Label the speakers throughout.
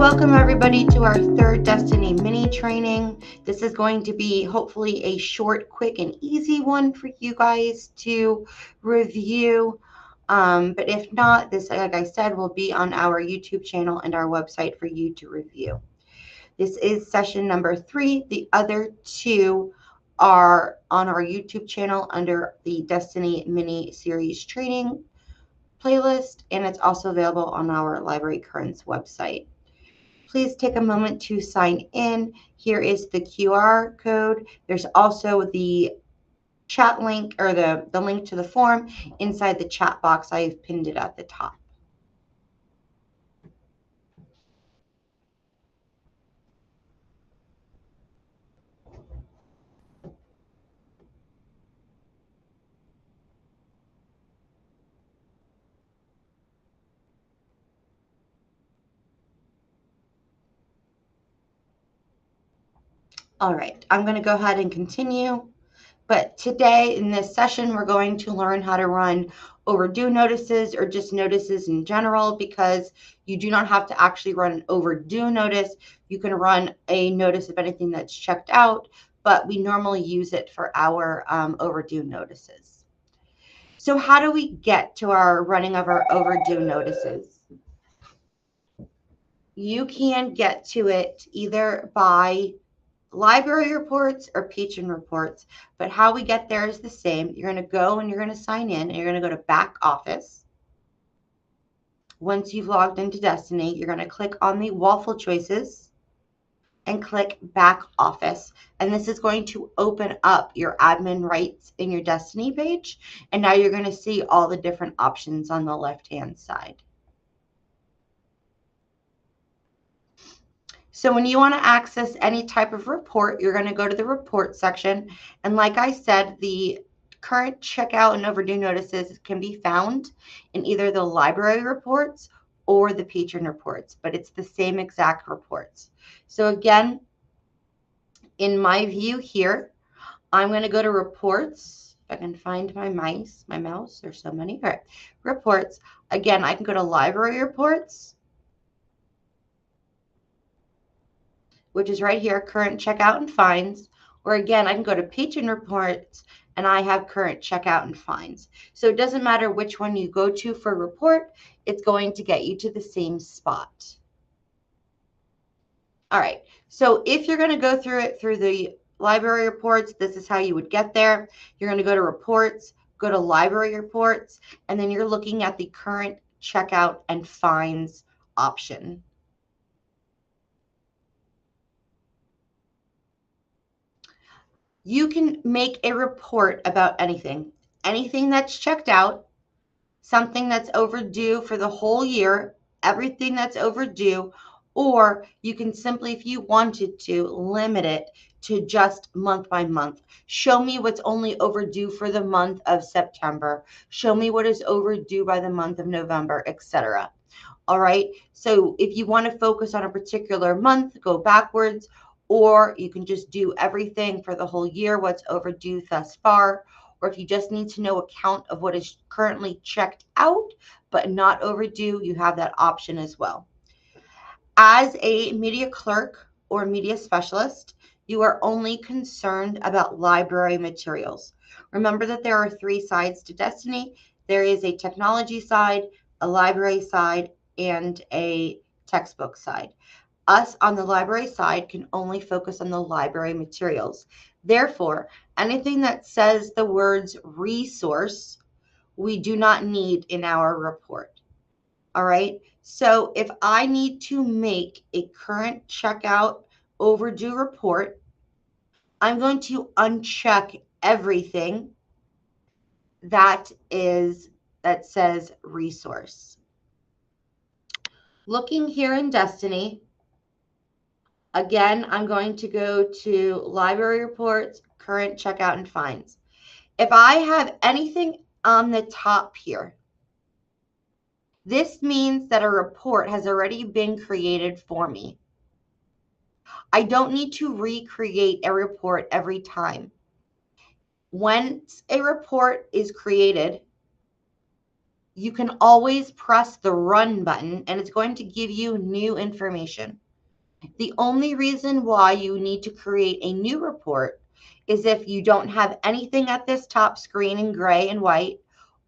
Speaker 1: welcome everybody to our third Destiny mini training. This is going to be hopefully a short, quick, and easy one for you guys to review. But if not, this, like I said, will be on our YouTube channel and our website for you to review. This is session number 3. The other 2 are on our YouTube channel under the Destiny mini series training playlist, and it's also available on our Library Currents website. Please take a moment to sign in. Here is the QR code. There's also the chat link, or the link to the form inside the chat box. I've pinned it at the top. All right, I'm going to go ahead and continue. But today in this session, we're going to learn how to run overdue notices, or just notices in general, because you do not have to actually run an overdue notice. You can run a notice of anything that's checked out, but we normally use it for our overdue notices. So how do we get to our running of our overdue notices? You can get to it either by library reports or patron reports, but how we get there is the same. You're going to go and you're going to sign in, and you're going to go to back office. Once you've logged into Destiny, you're going to click on the waffle choices and click back office, and this is going to open up your admin rights in your Destiny page, and now you're going to see all the different options on the left hand side. So when you want to access any type of report, you're going to go to the report section. And like I said, the current checkout and overdue notices can be found in either the library reports or the patron reports, but it's the same exact reports. So again, in my view here, I'm going to go to reports. If I can find my mouse, there's so many. All right, reports. Again, I can go to library reports, which is right here, current checkout and fines. Or again, I can go to patron reports and I have current checkout and fines. So it doesn't matter which one you go to for report, it's going to get you to the same spot. All right, so if you're going to go through it through the library reports, this is how you would get there. You're going to go to reports, go to library reports, and then you're looking at the current checkout and fines option. You can make a report about anything that's checked out, something that's overdue for the whole year, everything that's overdue, or you can simply, if you wanted to, limit it to just month by month. Show me what's only overdue for the month of September. Show me what is overdue by the month of November, etc. All right. So if you want to focus on a particular month, go backwards, or you can just do everything for the whole year, what's overdue thus far. Or if you just need to know a count of what is currently checked out but not overdue, you have that option as well. As a media clerk or media specialist, you are only concerned about library materials. Remember that there are 3 sides to Destiny. There is a technology side, a library side, and a textbook side. Us on the library side can only focus on the library materials. Therefore, anything that says the words resource, we do not need in our report. All right. So if I need to make a current checkout overdue report, I'm going to uncheck everything that says resource. Looking here in Destiny, again, I'm going to go to library reports, current checkout and fines. If I have anything on the top here, this means that a report has already been created for me. I don't need to recreate a report every time. Once a report is created, you can always press the run button and it's going to give you new information. The only reason why you need to create a new report is if you don't have anything at this top screen in gray and white,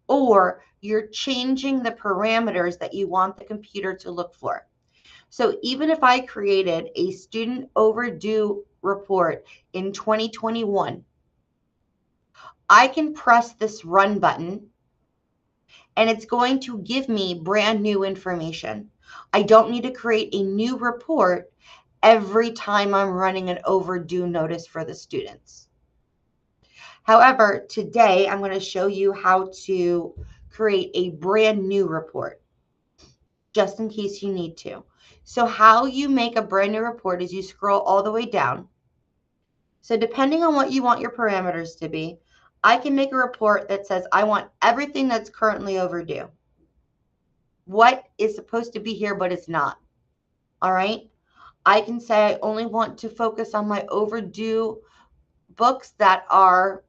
Speaker 1: or you're changing the parameters that you want the computer to look for. So even if I created a student overdue report in 2021, I can press this run button and it's going to give me brand new information. I don't need to create a new report every time I'm running an overdue notice for the students. However, today I'm going to show you how to create a brand new report, just in case you need to. So how you make a brand new report is you scroll all the way down. So depending on what you want your parameters to be, I can make a report that says I want everything that's currently overdue. What is supposed to be here but it's not. All right. I can say I only want to focus on my overdue books that are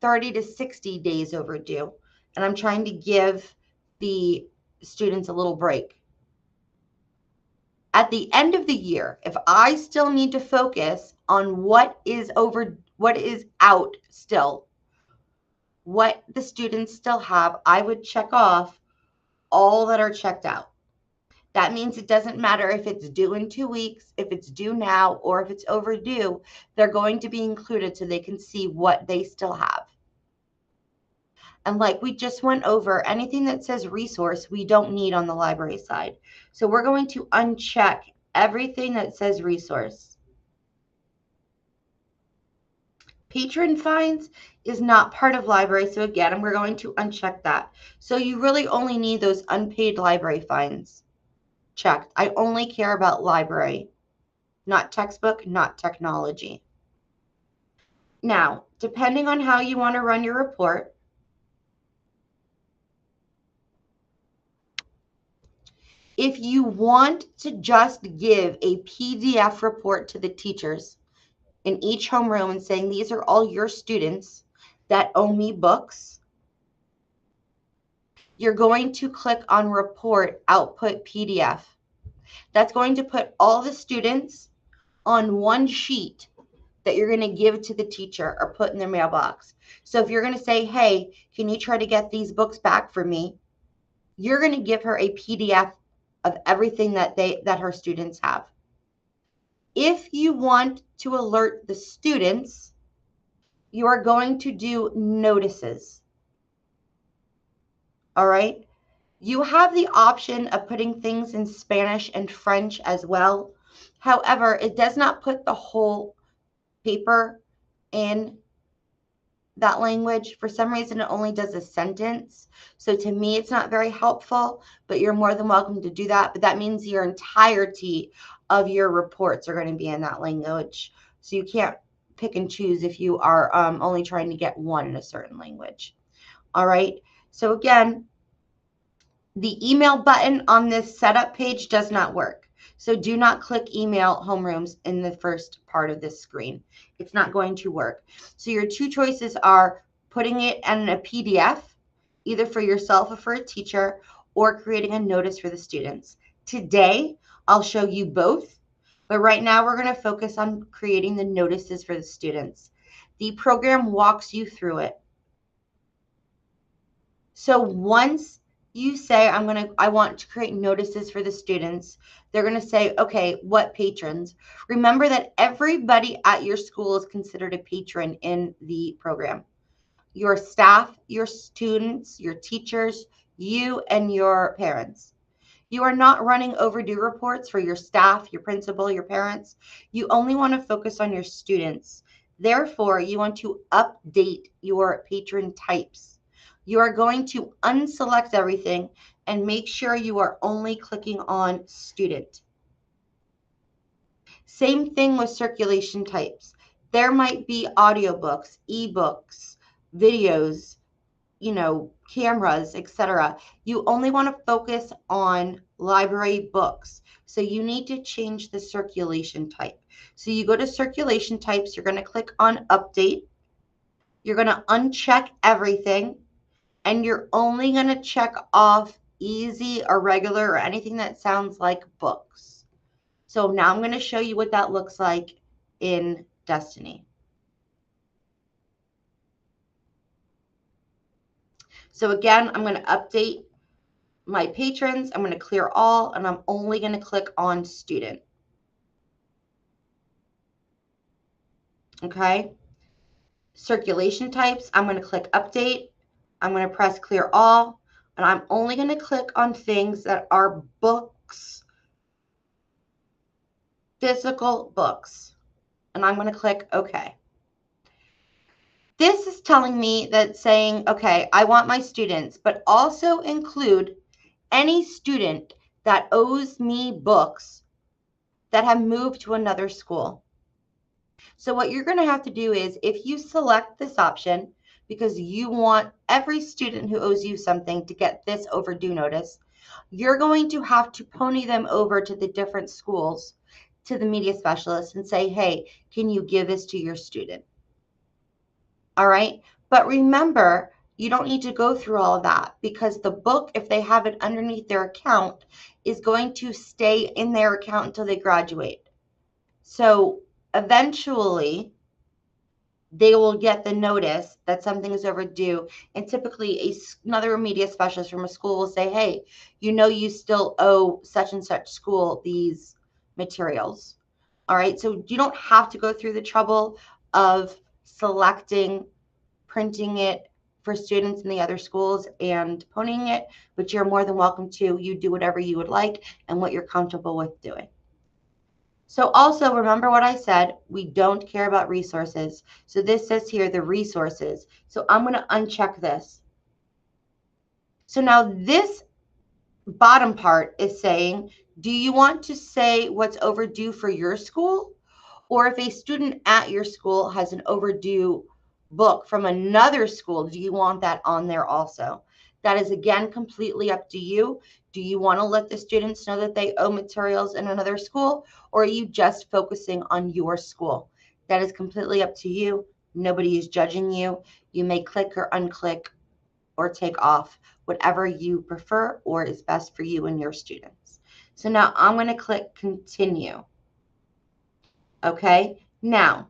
Speaker 1: 30 to 60 days overdue. And I'm trying to give the students a little break. At the end of the year, if I still need to focus on what is out still, what the students still have, I would check off all that are checked out. That means it doesn't matter if it's due in 2 weeks, if it's due now, or if it's overdue, they're going to be included so they can see what they still have. And like we just went over, anything that says resource, we don't need on the library side. So we're going to uncheck everything that says resource. Patron fines is not part of library. So again, we're going to uncheck that. So you really only need those unpaid library fines checked. I only care about library, not textbook, not technology. Now, depending on how you want to run your report, if you want to just give a PDF report to the teachers in each homeroom and saying, these are all your students that owe me books, you're going to click on Report Output PDF. That's going to put all the students on one sheet that you're going to give to the teacher or put in their mailbox. So if you're going to say, hey, can you try to get these books back for me? You're going to give her a PDF of everything that her students have. If you want to alert the students, you are going to do notices. All right. You have the option of putting things in Spanish and French as well. However, it does not put the whole paper in that language. For some reason, it only does a sentence. So to me, it's not very helpful, but you're more than welcome to do that. But that means your entirety of your reports are going to be in that language. So you can't pick and choose if you are only trying to get one in a certain language. All right. So again, the email button on this setup page does not work. So do not click email homerooms in the first part of this screen. It's not going to work. So your two choices are putting it in a PDF, either for yourself or for a teacher, or creating a notice for the students. Today, I'll show you both, but right now we're going to focus on creating the notices for the students. The program walks you through it. So once you say, I want to create notices for the students, they're going to say, okay, what patrons? Remember that everybody at your school is considered a patron in the program. Your staff, your students, your teachers, you and your parents. You are not running overdue reports for your staff, your principal, your parents. You only want to focus on your students. Therefore, you want to update your patron types. You are going to unselect everything and make sure you are only clicking on student. Same thing with circulation types. There might be audiobooks, ebooks, videos, cameras, etc. You only want to focus on library books. So you need to change the circulation type. So you go to circulation types, you're going to click on update. You're going to uncheck everything. and you're only going to check off easy or regular or anything that sounds like books. So now I'm going to show you what that looks like in Destiny. So again, I'm going to update my patrons. I'm going to clear all, and I'm only going to click on student. Okay. Circulation types, I'm going to click update. I'm going to press clear all, and I'm only going to click on things that are books, physical books, and I'm going to click OK. This is telling me that saying, okay, I want my students, but also include any student that owes me books that have moved to another school. So what you're going to have to do is, if you select this option because you want every student who owes you something to get this overdue notice, you're going to have to pony them over to the different schools, to the media specialist, and say, hey, can you give this to your student? All right. But remember, you don't need to go through all of that, because the book, if they have it underneath their account, is going to stay in their account until they graduate. So eventually they will get the notice that something is overdue. And typically another media specialist from a school will say, hey, you know, you still owe such and such school these materials. All right. So you don't have to go through the trouble of selecting, printing it for students in the other schools and ponying it, but you're more than welcome to. You do whatever you would like and what you're comfortable with doing. So also remember what I said, we don't care about resources. So this says here, the resources. So I'm going to uncheck this. So now this bottom part is saying, do you want to say what's overdue for your school? Or if a student at your school has an overdue book from another school, do you want that on there also? That is, again, completely up to you. Do you want to let the students know that they owe materials in another school, or are you just focusing on your school? That is completely up to you. Nobody is judging you. You may click or unclick or take off, whatever you prefer or is best for you and your students. So now I'm going to click continue. Okay, now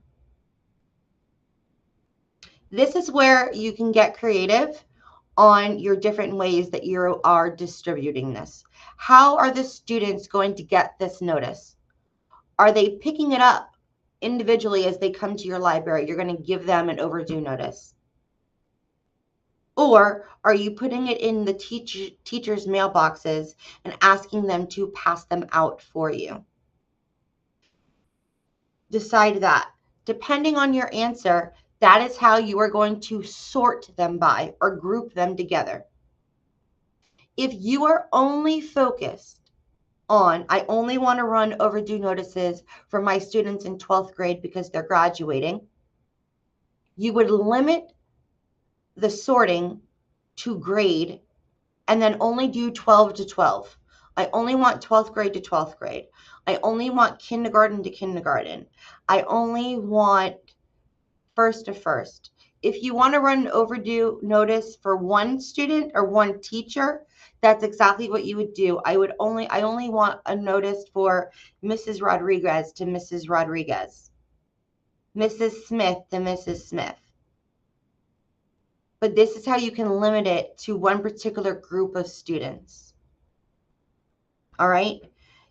Speaker 1: this is where you can get creative on your different ways that you are distributing this. How are the students going to get this notice? Are they picking it up individually as they come to your library? You're going to give them an overdue notice. Or are you putting it in the teachers' mailboxes and asking them to pass them out for you? Decide that. Depending on your answer, that is how you are going to sort them by or group them together. If you are only focused on, I only want to run overdue notices for my students in 12th grade because they're graduating, you would limit the sorting to grade and then only do 12 to 12. I only want 12th grade to 12th grade. I only want kindergarten to kindergarten. I only want first to first. If you want to run an overdue notice for one student or one teacher, that's exactly what you would do. I only want a notice for Mrs. Rodriguez to Mrs. Rodriguez, Mrs. Smith to Mrs. Smith. But this is how you can limit it to one particular group of students. All right.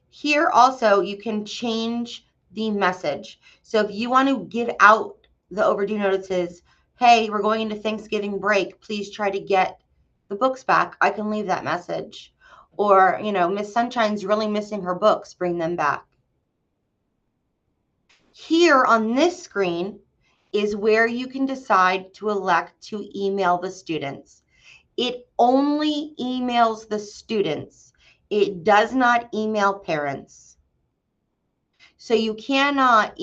Speaker 1: Here also, you can change the message. So if you want to give out the overdue notices, hey, we're going into Thanksgiving break, please try to get the books back, I can leave that message. Or, you know, Miss Sunshine's really missing her books, bring them back. Here on this screen is where you can decide to elect to email the students. It only emails the students. It does not email parents. So you cannot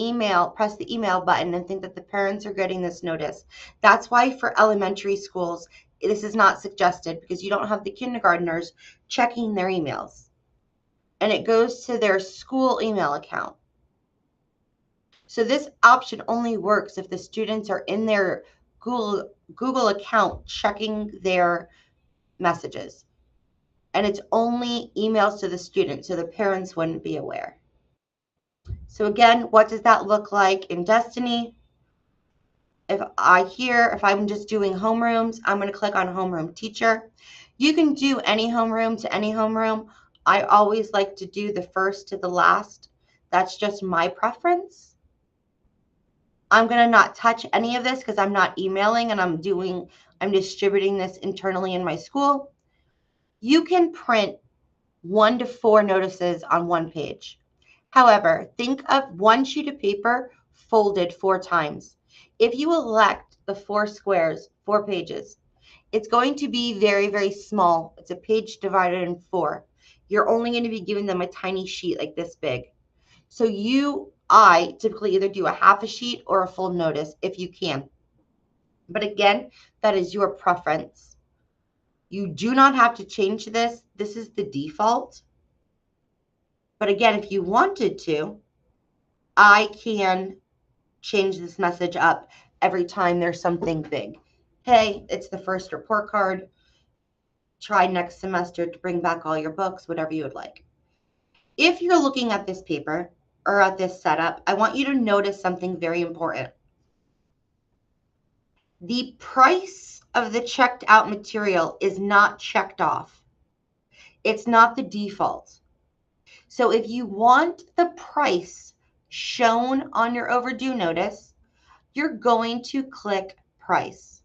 Speaker 1: press the email button and think that the parents are getting this notice. That's why for elementary schools, this is not suggested, because you don't have the kindergartners checking their emails. And it goes to their school email account. So this option only works if the students are in their Google account checking their messages. And it's only emails to the student, so the parents wouldn't be aware. So again, what does that look like in Destiny? If I'm just doing homerooms, I'm going to click on homeroom teacher. You can do any homeroom to any homeroom. I always like to do the first to the last. That's just my preference. I'm going to not touch any of this because I'm not emailing and I'm distributing this internally in my school. You can print 1 to 4 notices on one page. However, think of one sheet of paper folded 4 times. If you elect the 4 squares, 4 pages, it's going to be very, very small. It's a page divided in 4. You're only going to be giving them a tiny sheet like this big. So I typically either do a half a sheet or a full notice if you can. But again, that is your preference. You do not have to change this. This is the default. But again, if you wanted to, I can change this message up every time there's something big. Hey, it's the first report card. Try next semester to bring back all your books, whatever you would like. If you're looking at this paper or at this setup, I want you to notice something very important. The price of the checked out material is not checked off. It's not the default. So if you want the price shown on your overdue notice, you're going to click price,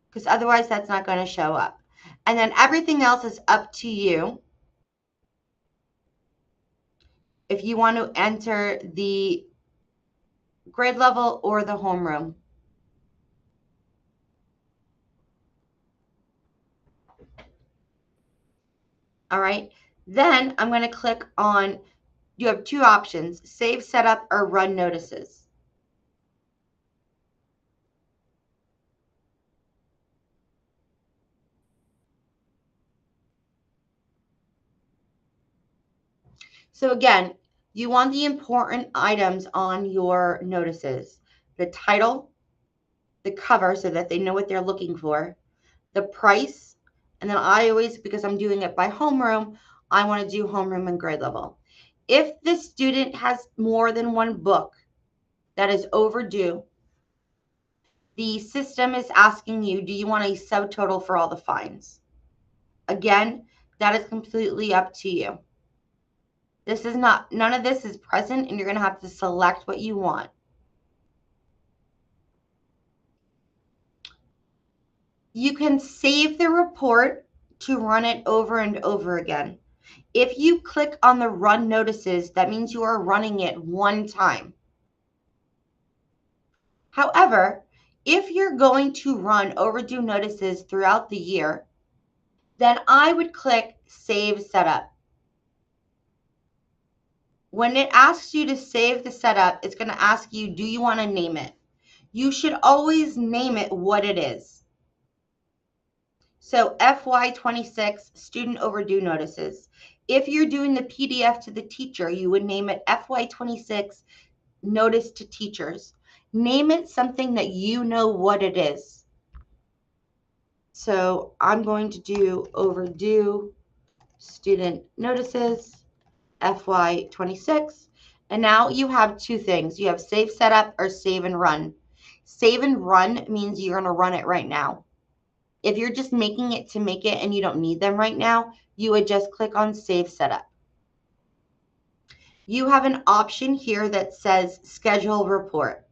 Speaker 1: because otherwise that's not going to show up. And then everything else is up to you. If you want to enter the grade level or the homeroom. All right, then I'm going to click on, you have 2 options, save setup or run notices. So again, you want the important items on your notices: the title, the cover so that they know what they're looking for, the price, and then I always, because I'm doing it by homeroom, I want to do homeroom and grade level. If the student has more than 1 book that is overdue, the system is asking you, do you want a subtotal for all the fines? Again, that is completely up to you. None of this is present, and you're going to have to select what you want. You can save the report to run it over and over again. If you click on the run notices, that means you are running it 1 time. However, if you're going to run overdue notices throughout the year, then I would click Save Setup. When it asks you to save the setup, it's going to ask you, do you want to name it? You should always name it what it is. So FY26 student overdue notices. If you're doing the PDF to the teacher, you would name it FY26 notice to teachers. Name it something that you know what it is. So I'm going to do overdue student notices FY26. And now you have 2 things. You have save setup or save and run. Save and run means you're going to run it right now. If you're just making it to make it and you don't need them right now, you would just click on save setup. You have an option here that says schedule report.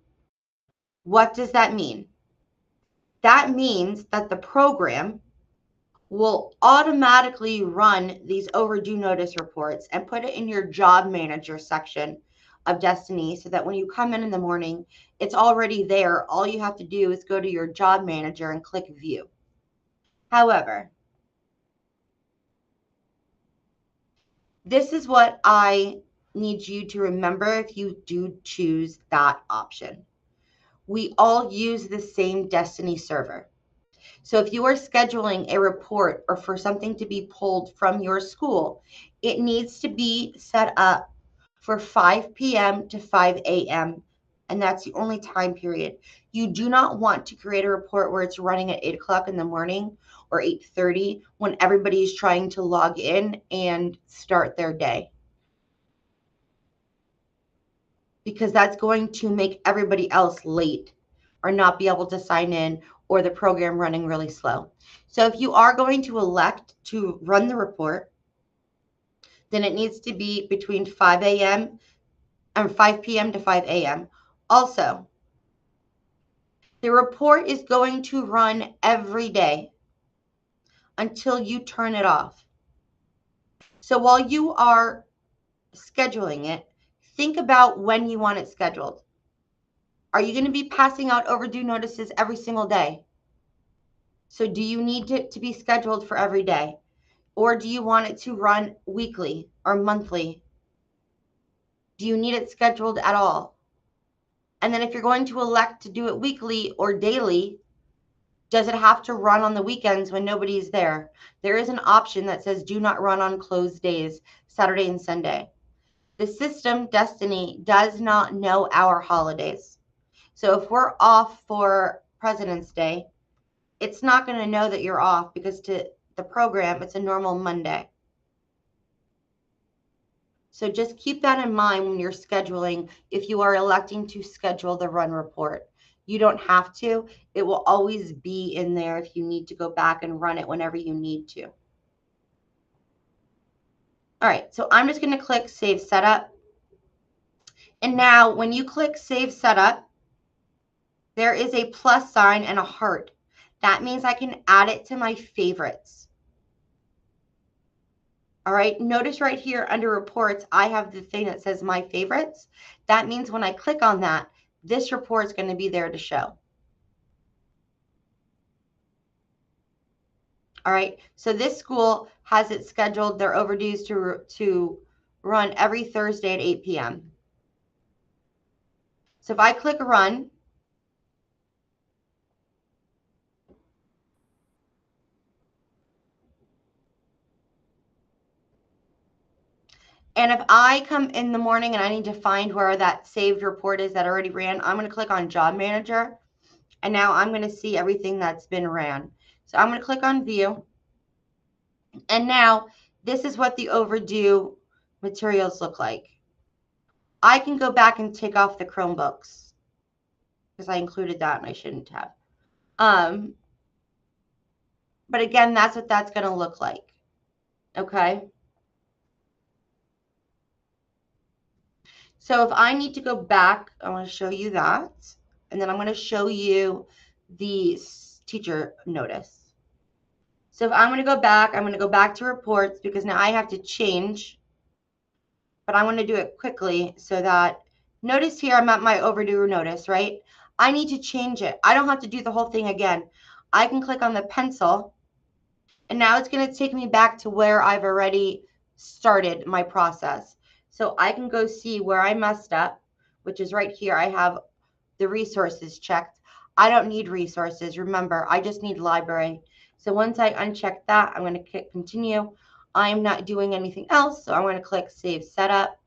Speaker 1: What does that mean? That means that the program will automatically run these overdue notice reports and put it in your job manager section of Destiny, so that when you come in the morning, it's already there. All you have to do is go to your job manager and click view. However, this is what I need you to remember if you do choose that option. We all use the same Destiny server. So if you are scheduling a report or for something to be pulled from your school, it needs to be set up for 5 p.m. to 5 a.m. and that's the only time period. You do not want to create a report where it's running at 8 o'clock in the morning or 8:30 when everybody is trying to log in and start their day, because that's going to make everybody else late or not be able to sign in, or the program running really slow. So if you are going to elect to run the report, then it needs to be between 5 a.m. and 5 p.m. to 5 a.m. Also, the report is going to run every day until you turn it off. So while you are scheduling it, think about when you want it scheduled. Are you going to be passing out overdue notices every single day? So do you need it to be scheduled for every day? Or do you want it to run weekly or monthly? Do you need it scheduled at all? And then if you're going to elect to do it weekly or daily, does it have to run on the weekends when nobody's there? There is an option that says do not run on closed days, Saturday and Sunday. The system, Destiny, does not know our holidays. So if we're off for President's Day, it's not going to know that you're off, because to the program, it's a normal Monday. So just keep that in mind when you're scheduling, if you are electing to schedule the run report. You don't have to. It will always be in there if you need to go back and run it whenever you need to. All right, so I'm just going to click Save Setup. And now when you click Save Setup, there is a plus sign and a heart. That means I can add it to my favorites. All right, notice right here under reports, I have the thing that says my favorites. That means when I click on that, this report is going to be there to show. All right, so this school has it scheduled, their overdues to run every Thursday at 8 p.m. So if I click run, and if I come in the morning and I need to find where that saved report is that already ran, I'm going to click on Job Manager, and now I'm going to see everything that's been ran. So I'm going to click on View, and now this is what the overdue materials look like. I can go back and take off the Chromebooks because I included that and I shouldn't have. But again, that's what that's going to look like. Okay. So if I need to go back, I want to show you that. And then I'm going to show you the teacher notice. So if I'm going to go back, I'm going to go back to reports, because now I have to change. But I want to do it quickly so that, notice here I'm at my overdue notice, right? I need to change it. I don't have to do the whole thing again. I can click on the pencil, and now it's going to take me back to where I've already started my process. So I can go see where I messed up, which is right here. I have the resources checked. I don't need resources. Remember, I just need library. So once I uncheck that, I'm going to click continue. I'm not doing anything else, so I'm going to click Save Setup.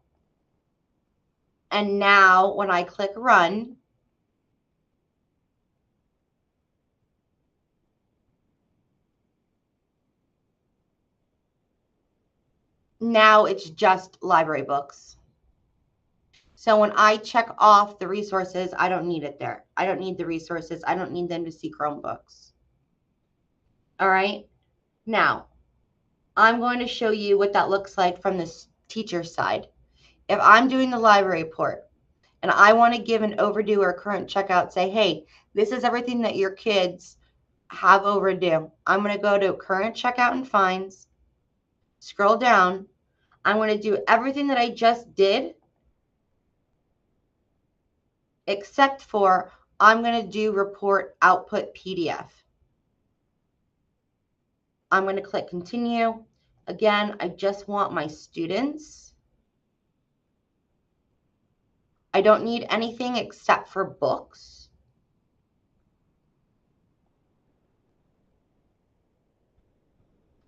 Speaker 1: And now when I click Run, now it's just library books. So when I check off the resources, I don't need it there. I don't need the resources. I don't need them to see Chromebooks. All right. Now, I'm going to show you what that looks like from the teacher side. If I'm doing the library report and I want to give an overdue or current checkout, say, hey, this is everything that your kids have overdue. I'm going to go to current checkout and fines, scroll down. I'm going to do everything that I just did, except for I'm going to do report output PDF. I'm going to click continue. Again, I just want my students. I don't need anything except for books.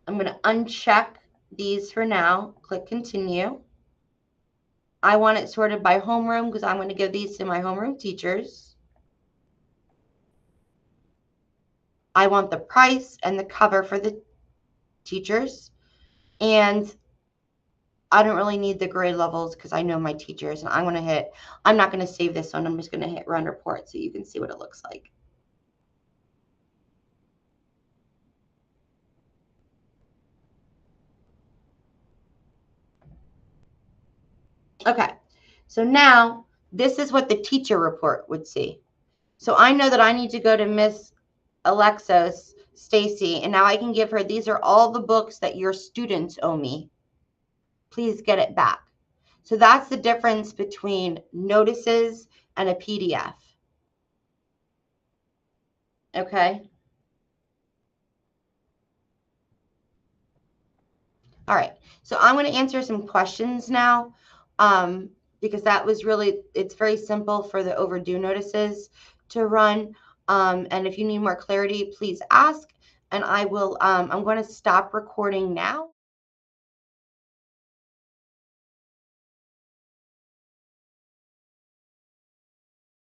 Speaker 1: I'm going to uncheck these for now. Click continue. I want it sorted by homeroom because I'm going to give these to my homeroom teachers. I want the price and the cover for the teachers. And I don't really need the grade levels because I know my teachers. And I'm not going to save this one. I'm just going to hit run report so you can see what it looks like. Okay, so now this is what the teacher report would see. So I know that I need to go to Miss Alexos, Stacy, and now I can give her, these are all the books that your students owe me. Please get it back. So that's the difference between notices and a PDF. Okay. All right. So I'm going to answer some questions now because that was really, it's very simple for the overdue notices to run. And if you need more clarity, please ask. And I will, I'm going to stop recording now.